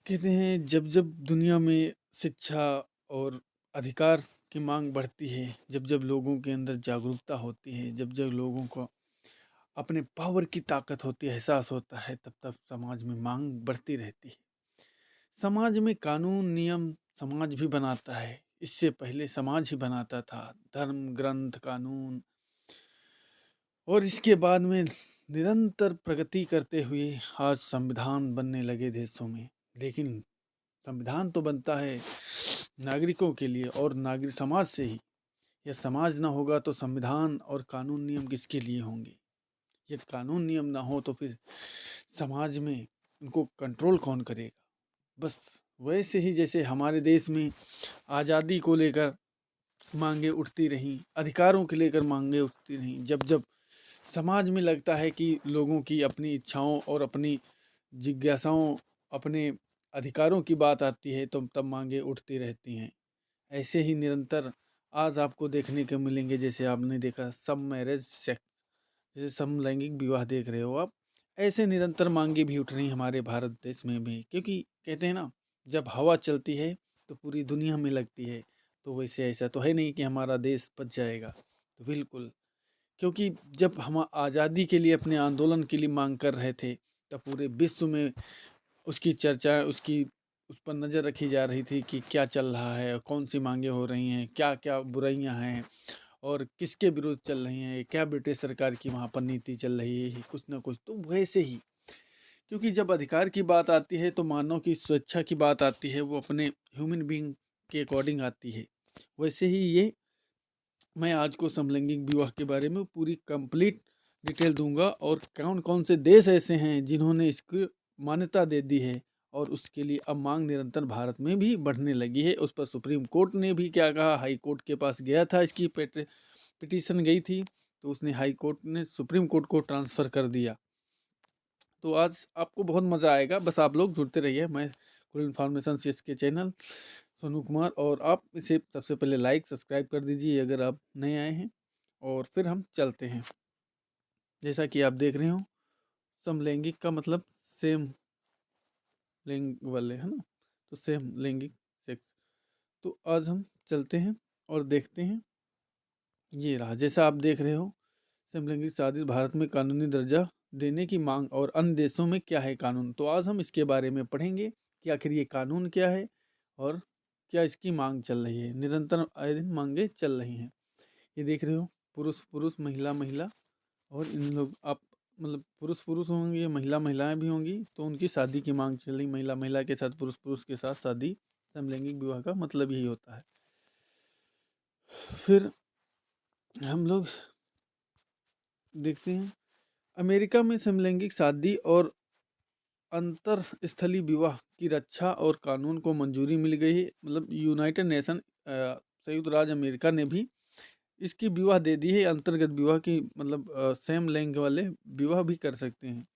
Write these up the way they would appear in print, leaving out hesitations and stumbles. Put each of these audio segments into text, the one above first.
कहते हैं जब जब दुनिया में शिक्षा और अधिकार की मांग बढ़ती है, जब जब लोगों के अंदर जागरूकता होती है, जब जब लोगों को अपने पावर की ताकत होती है, एहसास होता है, तब तब समाज में मांग बढ़ती रहती है। समाज में कानून नियम समाज भी बनाता है। इससे पहले समाज ही बनाता था, धर्म ग्रंथ कानून। और इसके बाद में निरंतर प्रगति करते हुए आज संविधान बनने लगे देशों में। लेकिन संविधान तो बनता है नागरिकों के लिए और नागरिक समाज से ही। यह समाज ना होगा तो संविधान और कानून नियम किसके लिए होंगे? यदि कानून नियम ना हो तो फिर समाज में उनको कंट्रोल कौन करेगा? बस वैसे ही जैसे हमारे देश में आज़ादी को लेकर मांगे उठती रहीं, अधिकारों के लेकर मांगे उठती रहीं। जब जब समाज में लगता है कि लोगों की अपनी इच्छाओं और अपनी जिज्ञासाओं, अपने अधिकारों की बात आती है तो तब मांगे उठती रहती हैं। ऐसे ही निरंतर आज आपको देखने को मिलेंगे, जैसे आपने देखा सब मैरिज सेक्स, जैसे समलैंगिक विवाह देख रहे हो आप। ऐसे निरंतर मांगे भी उठ रही हैं हमारे भारत देश में भी, क्योंकि कहते हैं ना, जब हवा चलती है तो पूरी दुनिया में लगती है। तो वैसे ऐसा तो है नहीं कि हमारा देश बच जाएगा, तो बिल्कुल। क्योंकि जब हम आज़ादी के लिए अपने आंदोलन के लिए मांग कर रहे थे, तब पूरे विश्व में उसकी चर्चा उसकी उस पर नज़र रखी जा रही थी कि क्या चल रहा है, कौन सी मांगे हो रही हैं, क्या क्या बुराइयां हैं और किसके विरुद्ध चल रही हैं, क्या ब्रिटिश सरकार की वहाँ पर नीति चल रही है, कुछ ना कुछ तो वैसे ही। क्योंकि जब अधिकार की बात आती है तो मानव की स्वेच्छा की बात आती है, वो अपने ह्यूमन बीइंग के अकॉर्डिंग आती है। वैसे ही ये मैं आज को समलैंगिक विवाह के बारे में पूरी कंप्लीट डिटेल दूंगा, और कौन कौन से देश ऐसे हैं जिन्होंने इसको मान्यता दे दी है। और उसके लिए अब मांग निरंतर भारत में भी बढ़ने लगी है। उस पर सुप्रीम कोर्ट ने भी क्या कहा, हाई कोर्ट के पास गया था, इसकी पिटीशन गई थी, तो उसने हाई कोर्ट ने सुप्रीम कोर्ट को ट्रांसफ़र कर दिया। तो आज आपको बहुत मज़ा आएगा, बस आप लोग जुड़ते रहिए। मैं कुल इन्फॉर्मेशन से इसके चैनल सोनू कुमार, और आप इसे सबसे पहले लाइक सब्सक्राइब कर दीजिए अगर आप नए आए हैं। और फिर हम चलते हैं। जैसा कि आप देख रहे हो, समलैंगिक का मतलब सेम लिंग वाले, है ना? तो सेम लैंगिक सेक्स। तो आज हम चलते हैं और देखते हैं। ये रहा, जैसा आप देख रहे हो, समलैंगिक शादी भारत में कानूनी दर्जा देने की मांग और अन्य देशों में क्या है कानून। तो आज हम इसके बारे में पढ़ेंगे कि आखिर ये कानून क्या है और क्या इसकी मांग चल रही है। निरंतर आए दिन मांगे चल रही हैं। ये देख रहे हो, पुरुष पुरुष महिला महिला, और इन लोग आप मतलब पुरुष पुरुष होंगे, महिला महिलाएं भी होंगी, तो उनकी शादी की मांग चल रही। महिला महिला के साथ, पुरुष पुरुष के साथ शादी, समलैंगिक विवाह का मतलब यही होता है। फिर हम लोग देखते हैं, अमेरिका में समलैंगिक शादी और अंतर स्थलीय विवाह की रक्षा और कानून को मंजूरी मिल गई है। मतलब यूनाइटेड नेशन, संयुक्त राज्य अमेरिका ने भी इसकी विवाह दे दी है। अंतर्गत विवाह की मतलब सेम लिंग वाले विवाह भी कर सकते हैं।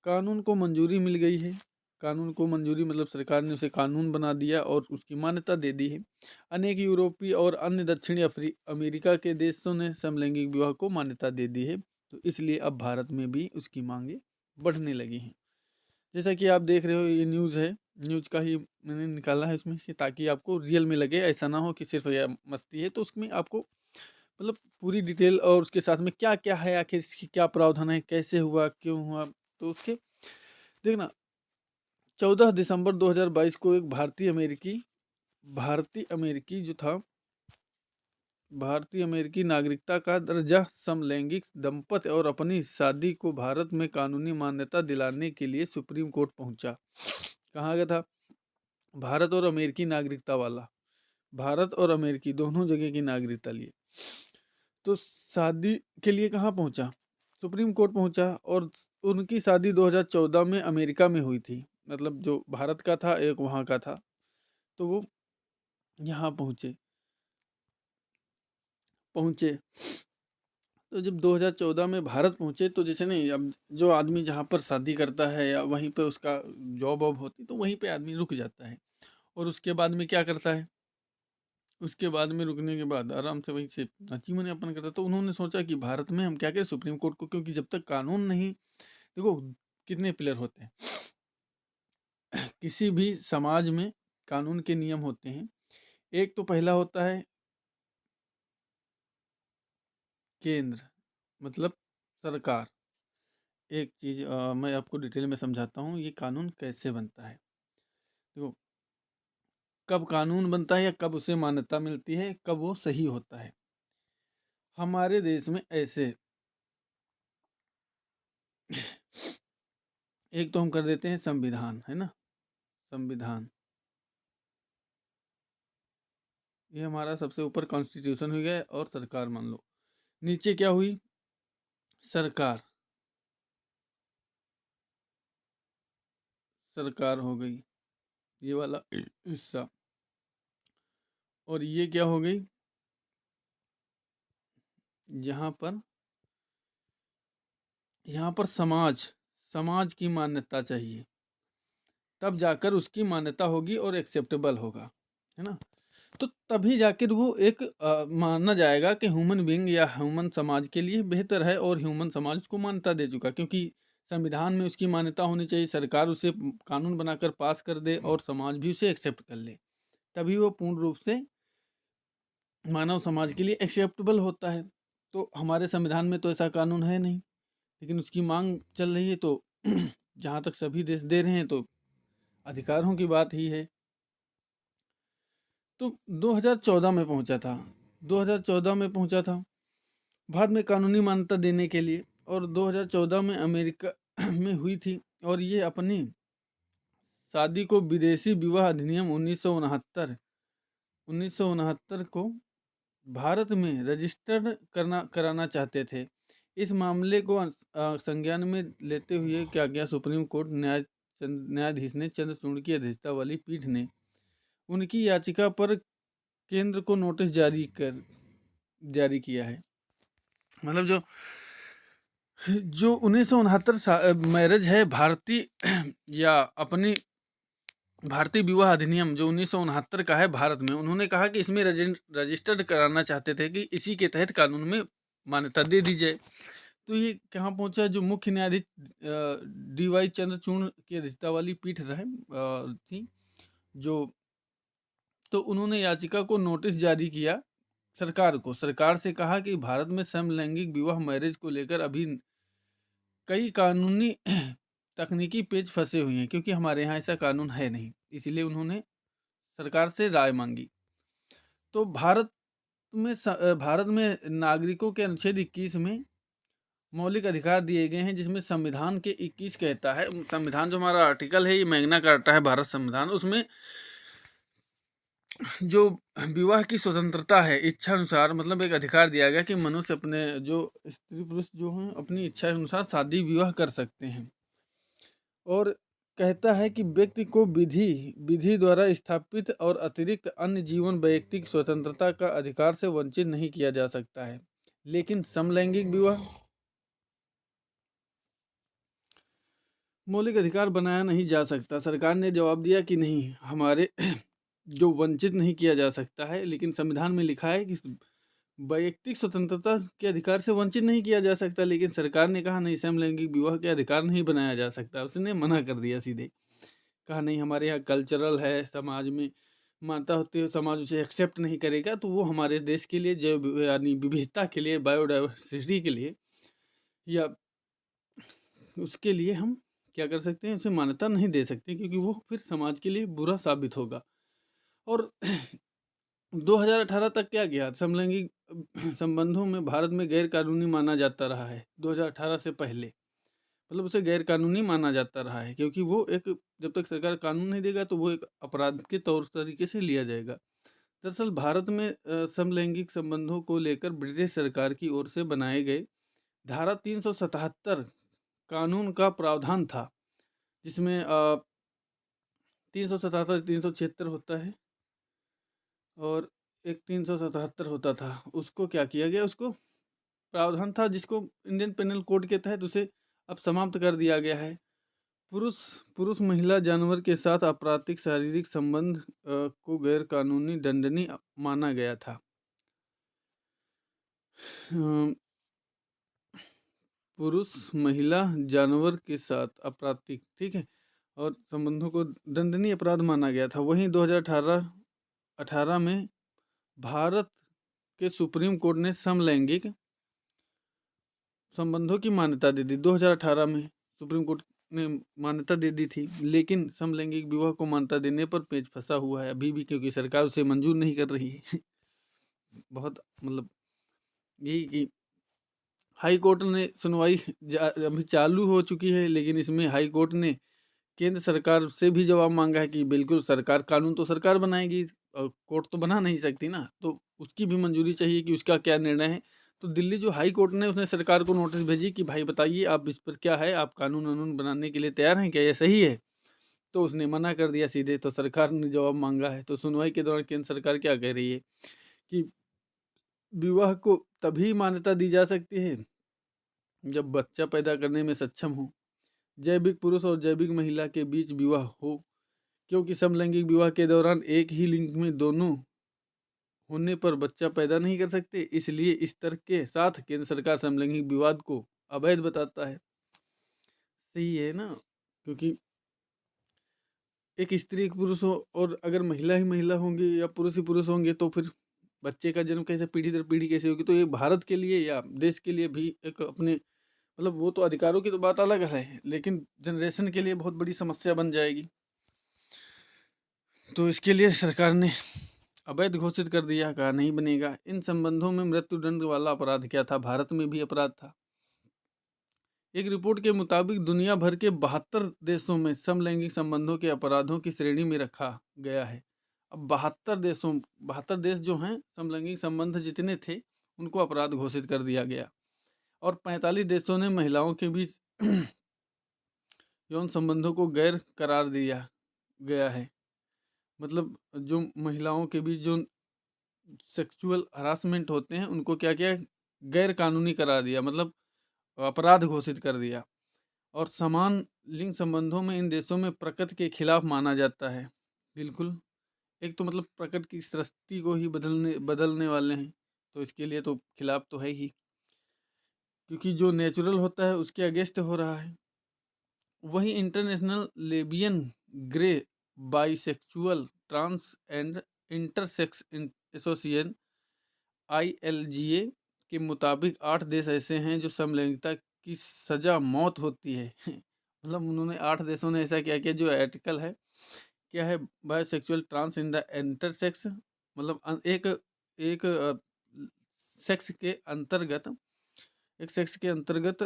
कानून को मंजूरी मिल गई है। कानून को मंजूरी मतलब सरकार ने उसे कानून बना दिया और उसकी मान्यता दे दी है। अनेक यूरोपीय और अन्य दक्षिणी अमेरिका के देशों ने समलैंगिक विवाह को मान्यता दे दी है। तो इसलिए अब भारत में भी उसकी मांगे बढ़ने लगी हैं। जैसा कि आप देख रहे हो, ये न्यूज़ है, न्यूज़ का ही मैंने निकाला है इसमें, कि ताकि आपको रियल में लगे, ऐसा ना हो कि सिर्फ यह मस्ती है। तो उसमें आपको मतलब पूरी डिटेल और उसके साथ में क्या क्या है, आखिर इसकी क्या प्रावधान है, कैसे हुआ, क्यों हुआ, तो उसके देखना। 14 दिसंबर 2022 को एक भारतीय अमेरिकी जो था, भारतीय अमेरिकी नागरिकता का दर्जा समलैंगिक दंपति और अपनी शादी को भारत में कानूनी मान्यता दिलाने के लिए सुप्रीम कोर्ट पहुंचा। कहाँ गया था? भारत और अमेरिकी नागरिकता वाला, भारत और अमेरिकी दोनों जगह की नागरिकता लिए। तो शादी के लिए कहाँ पहुंचा? सुप्रीम कोर्ट पहुंचा। और उनकी शादी 2014 में अमेरिका में हुई थी। मतलब जो भारत का था, एक वहाँ का था। तो वो यहाँ पहुँचे पहुँचे तो जब 2014 में भारत पहुँचे, तो जैसे नहीं, अब जो आदमी जहाँ पर शादी करता है या वहीं पे उसका जॉब वॉब होती, तो वहीं पे आदमी रुक जाता है। और उसके बाद में क्या करता है, उसके बाद में रुकने के बाद आराम से वहीं से अपना जीवन यापन करता है। तो उन्होंने सोचा कि भारत में हम क्या करें, सुप्रीम कोर्ट को, क्योंकि जब तक कानून नहीं, देखो कितने पिलर होते हैं किसी भी समाज में कानून के नियम होते हैं। एक तो पहला होता है केंद्र, मतलब सरकार। एक चीज़ मैं आपको डिटेल में समझाता हूँ, ये कानून कैसे बनता है। देखो, कब कानून बनता है या कब उसे मान्यता मिलती है, कब वो सही होता है। हमारे देश में ऐसे एक तो हम कर देते हैं संविधान, है ना, संविधान ये हमारा सबसे ऊपर कॉन्स्टिट्यूशन हो गया और सरकार मान लो। नीचे क्या हुई, सरकार, सरकार हो गई ये वाला हिस्सा। और ये क्या हो गई, यहाँ पर समाज, समाज की मान्यता चाहिए, तब जाकर उसकी मान्यता होगी और एक्सेप्टेबल होगा, है ना। तो तभी जाकर वो एक माना जाएगा कि ह्यूमन बीइंग या ह्यूमन समाज के लिए बेहतर है, और ह्यूमन समाज उसको मान्यता दे चुका, क्योंकि संविधान में उसकी मान्यता होनी चाहिए, सरकार उसे कानून बनाकर पास कर दे और समाज भी उसे एक्सेप्ट कर ले, तभी वो पूर्ण रूप से मानव समाज के लिए एक्सेप्टेबल होता है। तो हमारे संविधान में तो ऐसा कानून है नहीं, लेकिन उसकी मांग चल रही है। तो जहाँ तक सभी देश दे रहे हैं तो अधिकारों की बात ही है। तो 2014 में पहुंचा था, 2014 में पहुंचा था भारत में कानूनी मान्यता देने के लिए, और 2014 में अमेरिका में हुई थी। और ये अपनी शादी को विदेशी विवाह अधिनियम 1969 को भारत में रजिस्टर्ड कराना चाहते थे। इस मामले को संज्ञान में लेते हुए क्या गया, सुप्रीम कोर्ट न्यायाधीश ने चंद्रचूड़ की अध्यक्षता वाली पीठ ने उनकी याचिका पर केंद्र को नोटिस जारी किया है। मतलब जो 1969 मैरिज है भारतीय या अपनी भारतीय विवाह अधिनियम जो 1969 का है भारत में, उन्होंने कहा कि इसमें रजिस्टर्ड कराना चाहते थे कि इसी के तहत कानून में मान्यता दे दी जाए। तो ये कहाँ पहुंचा, जो मुख्य न्यायाधीश DY चंद्रचूड़ की अध्यक्षता वाली पीठ थी जो, तो उन्होंने याचिका को नोटिस जारी किया सरकार को, सरकार से कहा कि भारत में समलैंगिक विवाह मैरिज को लेकर अभी कई कानूनी तकनीकी पेच फंसे हुए हैं, क्योंकि हमारे यहाँ ऐसा कानून है नहीं, इसलिए उन्होंने सरकार से राय मांगी। तो भारत में नागरिकों के अनुच्छेद 21 में मौलिक अधिकार दिए गए हैं, जिसमें संविधान के 21 कहता है, संविधान जो हमारा आर्टिकल है, ये मैग्ना कार्टा है भारत संविधान, उसमें जो विवाह की स्वतंत्रता है, इच्छा अनुसार, मतलब एक अधिकार दिया गया कि मनुष्य अपने जो स्त्री पुरुष जो हैं अपनी इच्छा अनुसार शादी विवाह कर सकते हैं। और कहता है कि व्यक्ति को विधि विधि द्वारा स्थापित और अतिरिक्त अन्य जीवन वैयक्तिक स्वतंत्रता का अधिकार से वंचित नहीं किया जा सकता है। लेकिन समलैंगिक विवाह मौलिक अधिकार बनाया नहीं जा सकता। सरकार ने जवाब दिया कि नहीं, हमारे जो वंचित नहीं किया जा सकता है, लेकिन संविधान में लिखा है कि वैयक्तिक स्वतंत्रता के अधिकार से वंचित नहीं किया जा सकता। लेकिन सरकार ने कहा नहीं, समलैंगिक विवाह के अधिकार नहीं बनाया जा सकता, उसने मना कर दिया सीधे, कहा नहीं, हमारे यहाँ कल्चरल है, समाज में मानता होती है, समाज उसे एक्सेप्ट नहीं करेगा, तो वो हमारे देश के लिए जैव यानी विविधता के लिए, बायोडाइवर्सिटी के लिए या उसके लिए हम क्या कर सकते हैं, उसे मान्यता नहीं दे सकते, क्योंकि वो फिर समाज के लिए बुरा साबित होगा। और 2018 तक क्या गया, समलैंगिक संबंधों में भारत में गैर कानूनी माना जाता रहा है। 2018 से पहले मतलब उसे गैर कानूनी माना जाता रहा है, क्योंकि वो एक, जब तक सरकार कानून नहीं देगा तो वो एक अपराध के तौर तरीके से लिया जाएगा। दरअसल भारत में समलैंगिक संबंधों को लेकर ब्रिटिश सरकार की ओर से बनाए गए धारा 377 कानून का प्रावधान था, जिसमें 377, 376 होता है और एक 377 होता था। उसको क्या किया गया, उसको प्रावधान था जिसको इंडियन पेनल कोड के तहत उसे अब समाप्त कर दिया गया है। पुरुष पुरुष महिला जानवर के साथ आपराधिक शारीरिक संबंध को गैर कानूनी दंडनीय माना गया था। पुरुष महिला जानवर के साथ आपराधिक, ठीक है। और संबंधों को दंडनीय अपराध माना गया था। वहीं 2018 में भारत के सुप्रीम कोर्ट ने समलैंगिक संबंधों की मान्यता दे दी। 2018 में सुप्रीम कोर्ट ने मान्यता दे दी थी, लेकिन समलैंगिक विवाह को मान्यता देने पर पेच फंसा हुआ है अभी भी, क्योंकि सरकार उसे मंजूर नहीं कर रही है। बहुत मतलब यही कि हाई कोर्ट ने सुनवाई अभी चालू हो चुकी है, लेकिन इसमें हाई कोर्ट ने केंद्र सरकार से भी जवाब मांगा है कि बिल्कुल सरकार, कानून तो सरकार बनाएगी, कोर्ट तो बना नहीं सकती ना, तो उसकी भी मंजूरी चाहिए कि उसका क्या निर्णय है। तो दिल्ली जो हाई कोर्ट ने, उसने सरकार को नोटिस भेजी कि भाई बताइए आप इस पर क्या है, आप कानून वानून बनाने के लिए तैयार हैं क्या, ये सही है? तो उसने मना कर दिया सीधे। तो सरकार ने जवाब मांगा है। तो सुनवाई के दौरान केंद्र सरकार क्या कह रही है कि विवाह को तभी मान्यता दी जा सकती है जब बच्चा पैदा करने में सक्षम हो, जैविक पुरुष और जैविक महिला के बीच विवाह हो, क्योंकि समलैंगिक विवाह के दौरान एक ही लिंग में दोनों होने पर बच्चा पैदा नहीं कर सकते। इसलिए इस तर्क के साथ केंद्र सरकार समलैंगिक विवाद को अवैध बताता है। सही है ना, क्योंकि एक स्त्री एक पुरुष हो और अगर महिला ही महिला होंगे या पुरुष ही पुरुष होंगे तो फिर बच्चे का जन्म कैसे, पीढ़ी दर पीढ़ी कैसे होगी? तो ये भारत के लिए या देश के लिए भी एक अपने मतलब, वो तो अधिकारों की तो बात अलग है, लेकिन जनरेशन के लिए बहुत बड़ी समस्या बन जाएगी। तो इसके लिए सरकार ने अवैध घोषित कर दिया, कहा नहीं बनेगा। इन संबंधों में मृत्युदंड वाला अपराध क्या था? भारत में भी अपराध था। एक रिपोर्ट के मुताबिक दुनिया भर के 72 देशों में समलैंगिक संबंधों के अपराधों की श्रेणी में रखा गया है। अब 72 देश जो हैं, समलैंगिक संबंध जितने थे उनको अपराध घोषित कर दिया गया। और 45 देशों ने महिलाओं के बीच यौन संबंधों को गैर करार दिया गया है। मतलब जो महिलाओं के बीच जो सेक्सुअल हरासमेंट होते हैं उनको क्या किया, गैर कानूनी करा दिया, मतलब अपराध घोषित कर दिया। और समान लिंग संबंधों में इन देशों में प्रकृति के खिलाफ माना जाता है। बिल्कुल, एक तो मतलब प्रकृति की सृष्टि को ही बदलने वाले हैं, तो इसके लिए तो खिलाफ तो है ही, क्योंकि जो नेचुरल होता है उसके अगेंस्ट हो रहा है। वहीं international lesbian, gay, bisexual, trans and intersex association ILGA के मुताबिक 8 देश ऐसे हैं जो समलैंगिकता की सजा मौत होती है। मतलब उन्होंने 8 देशों ने ऐसा क्या किया जो आर्टिकल है, क्या है, bisexual, trans in the intersex, मतलब एक एक सेक्स के अंतर्गत, एक सेक्स के अंतर्गत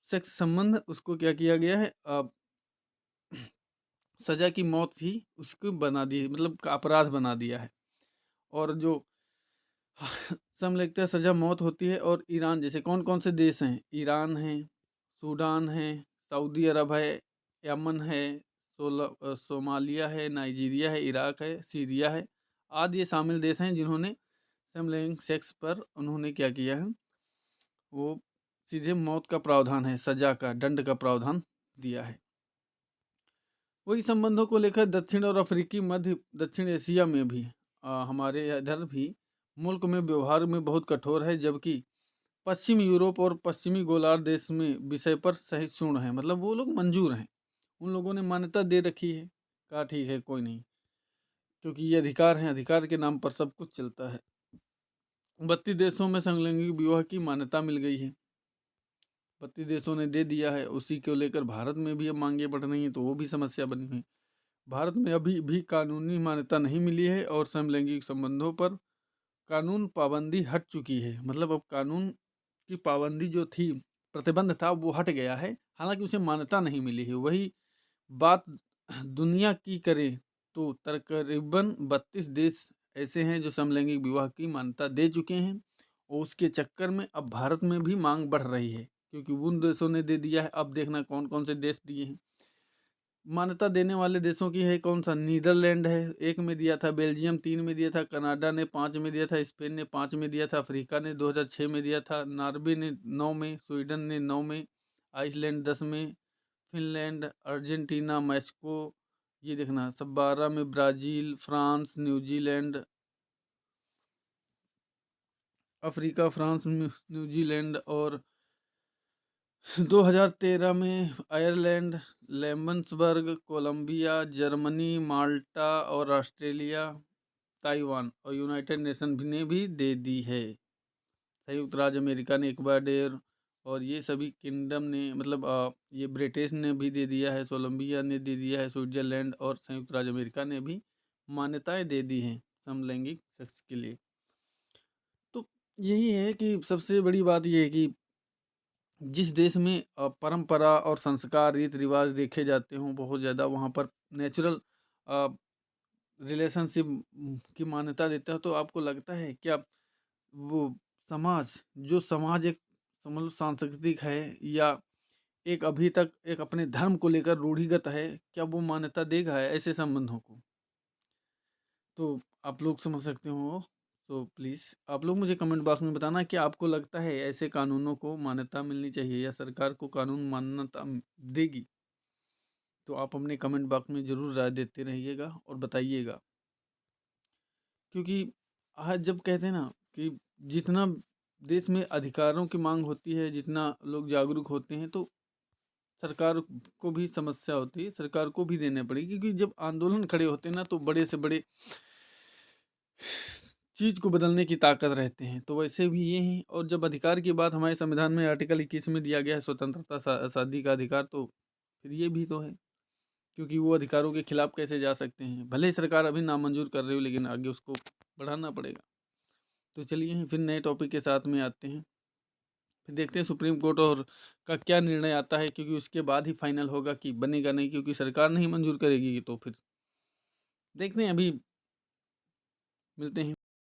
सेक्स संबंध, उसको क्या किया गया है, सजा की मौत ही उसको बना दी, मतलब का अपराध बना दिया है। और जो समलैंगिकता सजा मौत होती है। और ईरान जैसे कौन कौन से देश हैं? ईरान है, सूडान है, सऊदी अरब है, यमन है, सोमालिया है, नाइजीरिया है, इराक है, सीरिया है आदि ये शामिल देश हैं जिन्होंने समलैंगिक सेक्स पर उन्होंने क्या किया है, वो सीधे मौत का प्रावधान है, सजा का, दंड का प्रावधान दिया है। वही संबंधों को लेकर दक्षिण और अफ्रीकी मध्य दक्षिण एशिया में भी हमारे इधर भी मुल्क में व्यवहार में बहुत कठोर है, जबकि पश्चिम यूरोप और पश्चिमी गोलार्ध देश में विषय पर सहिष्णु है। मतलब वो लोग मंजूर हैं, उन लोगों ने मान्यता दे रखी है, कहा ठीक है कोई नहीं, क्योंकि ये अधिकार हैं, अधिकार के नाम पर सब कुछ चलता है। 32 देशों में समलैंगिक विवाह की मान्यता मिल गई है, 32 देशों ने दे दिया है। उसी को लेकर भारत में भी अब मांगे बढ़ रही हैं, तो वो भी समस्या बनी हुई। भारत में अभी भी कानूनी मान्यता नहीं मिली है और समलैंगिक संबंधों पर कानून पाबंदी हट चुकी है। मतलब अब कानून की पाबंदी जो थी, प्रतिबंध था, वो हट गया है, हालांकि उसे मान्यता नहीं मिली है। वही बात दुनिया की करें तो तकरीबन 32 देश ऐसे हैं जो समलैंगिक विवाह की मान्यता दे चुके हैं, और उसके चक्कर में अब भारत में भी मांग बढ़ रही है, क्योंकि उन देशों ने दे दिया है। अब देखना कौन कौन से देश दिए हैं। मान्यता देने वाले देशों की है कौन सा? नीदरलैंड है, 1 में दिया था, बेल्जियम 3 में दिया था, कनाडा ने 5 में दिया था, स्पेन ने 5 में दिया था, अफ्रीका ने 2006 में दिया था, नॉर्वे ने 9 में, स्वीडन ने 9 में, आइसलैंड 10 में, फिनलैंड, अर्जेंटीना, मैक्सिको, ये देखना सब 12 में, Brazil, France, New Zealand, Africa, France, New Zealand और 2013 में आयरलैंड, लेमन्सबर्ग, कोलंबिया, जर्मनी, माल्टा और ऑस्ट्रेलिया, ताइवान और यूनाइटेड नेशन ने भी दे दी है। संयुक्त राज्य अमेरिका ने, इक्वाडोर और ये सभी किंगडम ने, मतलब ये ब्रिटेन ने भी दे दिया है, कोलंबिया ने दे दिया है, स्विट्जरलैंड और संयुक्त राज्य अमेरिका ने भी मान्यताएं दे दी हैं समलैंगिक सेक्स के लिए। तो यही है कि सबसे बड़ी बात ये है कि जिस देश में परंपरा और संस्कार, रीति रिवाज देखे जाते हों बहुत ज़्यादा, वहाँ पर नेचुरल रिलेशनशिप की मान्यता देता है, तो आपको लगता है क्या वो समाज, जो समाज एक समझ लो सांस्कृतिक है या एक अभी तक एक अपने धर्म को लेकर रूढ़िगत है, क्या वो मान्यता देगा है ऐसे संबंधों को? तो आप लोग समझ सकते हो। तो प्लीज़ आप लोग मुझे कमेंट बॉक्स में बताना कि आपको लगता है ऐसे कानूनों को मान्यता मिलनी चाहिए या सरकार को कानून मान्यता देगी? तो आप अपने कमेंट बॉक्स में ज़रूर राय देते रहिएगा और बताइएगा। क्योंकि आज जब कहते हैं ना कि जितना देश में अधिकारों की मांग होती है, जितना लोग जागरूक होते हैं, तो सरकार को भी समस्या होती है, सरकार को भी देने पड़ेगी। क्योंकि जब आंदोलन खड़े होते हैं ना, तो बड़े से बड़े चीज़ को बदलने की ताकत रहते हैं, तो वैसे भी ये हैं। और जब अधिकार की बात हमारे संविधान में आर्टिकल 21 में दिया गया है, स्वतंत्रता आज़ादी का अधिकार, तो फिर ये भी तो है। क्योंकि वो अधिकारों के खिलाफ कैसे जा सकते हैं? भले ही सरकार अभी नामंजूर कर रही हो, लेकिन आगे उसको बढ़ाना पड़ेगा। तो चलिए फिर नए टॉपिक के साथ में आते हैं। फिर देखते हैं सुप्रीम कोर्ट और का क्या निर्णय आता है, क्योंकि उसके बाद ही फाइनल होगा कि बनेगा नहीं, क्योंकि सरकार नहीं मंजूर करेगी तो फिर देखते हैं। अभी मिलते हैं।